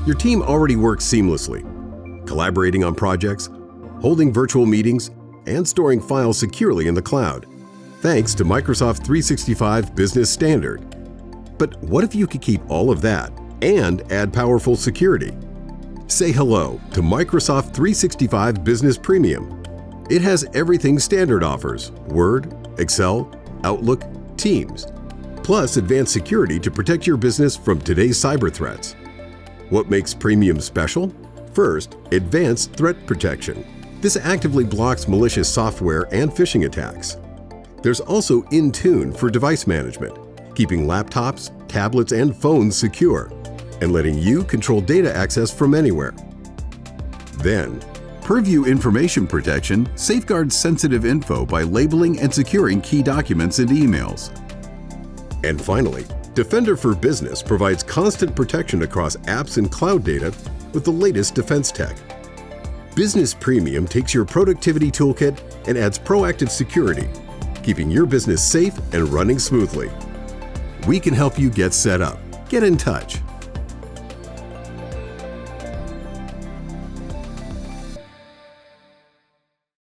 Your team already works seamlessly, collaborating on projects, holding virtual meetings, and storing files securely in the cloud, thanks to Microsoft 365 Business Standard. But what if you could keep all of that and add powerful security? Say hello to Microsoft 365 Business Premium. It has everything Standard offers: Word, Excel, Outlook, Teams, plus advanced security to protect your business from today's cyber threats. What makes Premium special? First, advanced threat protection. This actively blocks malicious software and phishing attacks. There's also Intune for device management, keeping laptops, tablets, and phones secure, and letting you control data access from anywhere. Then, Purview Information Protection safeguards sensitive info by labeling and securing key documents and emails. And finally, Defender for Business provides constant protection across apps and cloud data with the latest defense tech. Business Premium takes your productivity toolkit and adds proactive security, keeping your business safe and running smoothly. We can help you get set up. Get in touch.